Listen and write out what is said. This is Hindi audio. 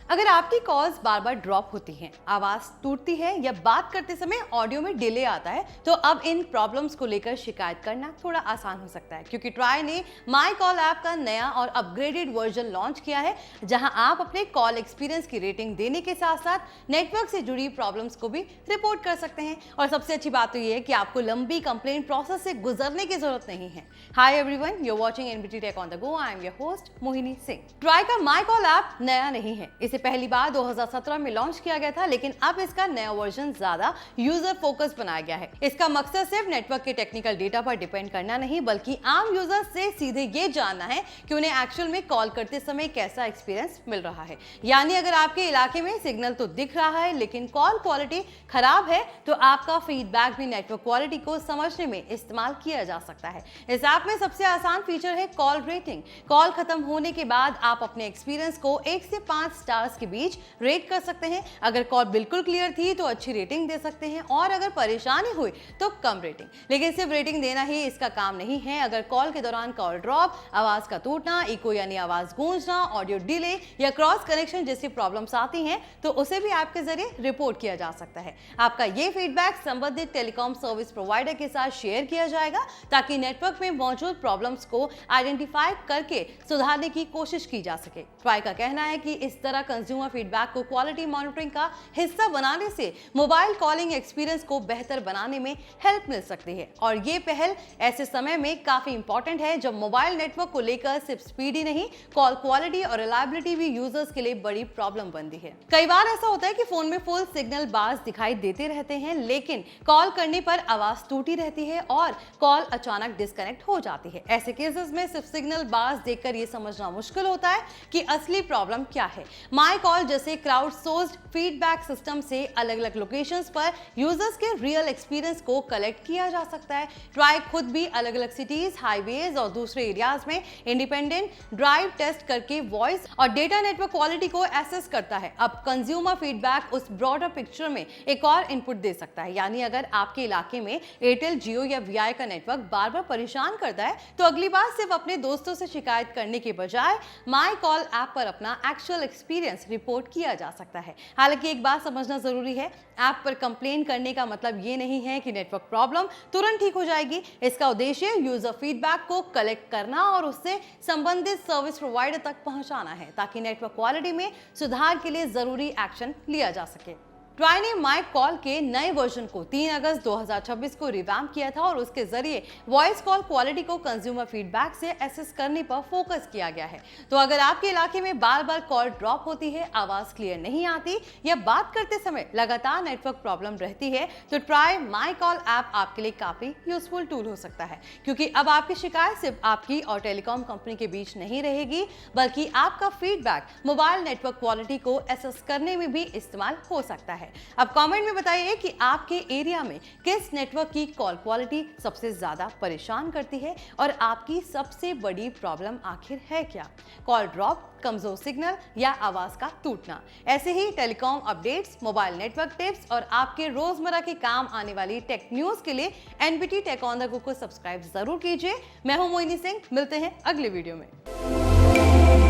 अगर आपकी कॉल्स बार बार ड्रॉप होती हैं, आवाज टूटती है या बात करते समय ऑडियो में डिले आता है, तो अब इन प्रॉब्लम्स को लेकर शिकायत करना थोड़ा आसान हो सकता है, क्योंकि ट्राई ने माई कॉल ऐप का नया और अपग्रेडेड वर्जन लॉन्च किया है, जहां आप अपने कॉल एक्सपीरियंस की रेटिंग देने के साथ साथ नेटवर्क से जुड़ी प्रॉब्लम्स को भी रिपोर्ट कर सकते हैं। और सबसे अच्छी बात तो ये है कि आपको लंबी कंप्लेंट प्रोसेस से गुजरने की जरूरत नहीं है। Hi everyone, you are watching NBT tech on the go. I am your host Mohini Singh. TRAI का माई कॉल ऐप नया नहीं है, इसे पहली बार 2017 में लॉन्च किया गया था, लेकिन अब इसका नया वर्जन ज्यादा यूजर फोकस बनाया गया है। इसका मकसद सिर्फ नेटवर्क के टेक्निकल डेटा पर डिपेंड करना नहीं, बल्कि आम यूजर से सीधे ये जानना है कि उन्हें एक्चुअल में कॉल करते समय कैसा एक्सपीरियंस मिल रहा है। यानी अगर आपके इलाके में सिग्नल तो दिख रहा है लेकिन कॉल क्वालिटी खराब है, तो आपका फीडबैक भी नेटवर्क क्वालिटी को समझने में इस्तेमाल किया जा सकता है। इस ऐप में सबसे आसान फीचर है कॉल रेटिंग। कॉल खत्म होने के बाद आप अपने एक्सपीरियंस को 1 से 5 स्टार्स के बीच रेट कर सकते हैं। अगर कॉल बिल्कुल क्लियर थी तो अच्छी रेटिंग दे सकते हैं, और अगर परेशानी हुई तो कम रेटिंग। लेकिन सिर्फ रेटिंग देना ही इसका काम नहीं है। अगर कॉल के दौरान कॉल ड्रॉप, आवाज का टूटना, इको यानी आवाज गूंजना, ऑडियो डिले या क्रॉस कनेक्शन जैसी प्रॉब्लम्स आती हैं, तो उसे भी ऐप के जरिए रिपोर्ट किया जा सकता है। आपका ये फीडबैक संबंधित टेलीकॉम सर्विस प्रोवाइडर के साथ शेयर किया जाएगा, ताकि नेटवर्क में मौजूद प्रॉब्लम्स को आइडेंटिफाई करके सुधारने की कोशिश की जा सके। ट्राई का कहना है कि इस तरह कंज्यूमर फीडबैक को क्वालिटी मॉनिटरिंग का हिस्सा बनाने से मोबाइल कॉलिंग एक्सपीरियंस को बेहतर बनाने में हेल्प मिल सकती है। और ये पहल ऐसे समय में काफी इंपॉर्टेंट है जब मोबाइल नेटवर्क को लेकर सिर्फ स्पीड ही नहीं, कॉल क्वालिटी और रिलायबिलिटी भी यूजर्स के लिए बड़ी प्रॉब्लम बनती है। कई बार ऐसा होता है कि फोन में फुल सिग्नल बार्स दिखाई देते रहते हैं, लेकिन कॉल करने पर आवाज टूटी रहती है और कॉल अचानक डिस्कनेक्ट हो जाती है। ऐसे केसेस में सिर्फ सिग्नल बार्स देखकर यह समझना मुश्किल होता है कि असली प्रॉब्लम क्या है। माई कॉल जैसे क्राउड सोर्स्ड फीडबैक सिस्टम से अलग अलग लोकेशंस पर यूजर्स के रियल एक्सपीरियंस को कलेक्ट किया जा सकता है। ट्राई खुद भी अलग अलग सिटीज, हाईवेज और दूसरे एरियाज में इंडिपेंडेंट ड्राइव टेस्ट करके वॉइस और डेटा नेटवर्क क्वालिटी को एसेस करता है। अब कंज्यूमर फीडबैक उस ब्रॉडर पिक्चर में एक और इनपुट दे सकता है। यानी अगर आपके इलाके में एयरटेल, जियो या वीआई का नेटवर्क बार बार परेशान करता है, तो अगली बार सिर्फ अपने दोस्तों से शिकायत करने के बजाय माई कॉल ऐप पर अपना एक्चुअल एक्सपीरियंस रिपोर्ट किया जा सकता है। हालांकि एक बात समझना जरूरी है, ऐप पर कंप्लेन करने का मतलब ये नहीं है कि नेटवर्क प्रॉब्लम तुरंत ठीक हो जाएगी। इसका उद्देश्य यूजर फीडबैक को कलेक्ट करना और उससे संबंधित सर्विस प्रोवाइडर तक पहुंचाना है, ताकि नेटवर्क क्वालिटी में सुधार के लिए जरूरी एक्शन लिया जा सके। ट्राई ने माई कॉल के नए वर्जन को 3 अगस्त 2026 को रिवैम्प किया था, और उसके जरिए वॉइस कॉल क्वालिटी को कंज्यूमर फीडबैक से एसेस करने पर फोकस किया गया है। तो अगर आपके इलाके में बार बार कॉल ड्रॉप होती है, आवाज क्लियर नहीं आती या बात करते समय लगातार नेटवर्क प्रॉब्लम रहती है, तो ट्राई माई कॉल ऐप आपके लिए काफी यूजफुल टूल हो सकता है, क्योंकि अब आपकी शिकायत सिर्फ आपकी और टेलीकॉम कंपनी के बीच नहीं रहेगी, बल्कि आपका फीडबैक मोबाइल नेटवर्क क्वालिटी को एसेस करने में भी इस्तेमाल हो सकता है। अब कमेंट में बताइए कि आपके एरिया में किस नेटवर्क की कॉल क्वालिटी सबसे ज्यादा परेशान करती है, और आपकी सबसे बड़ी प्रॉब्लम आखिर है क्या? कॉल ड्रॉप, कमजोर सिग्नल या आवाज का टूटना? ऐसे ही telecom updates, mobile network tips और आपके रोजमर्रा के काम आने वाली टेक न्यूज के लिए NBT tech on the go को सब्सक्राइब जरूर कीजिए। मैं हूं मोहिनी सिंह, मिलते हैं अगले वीडियो में।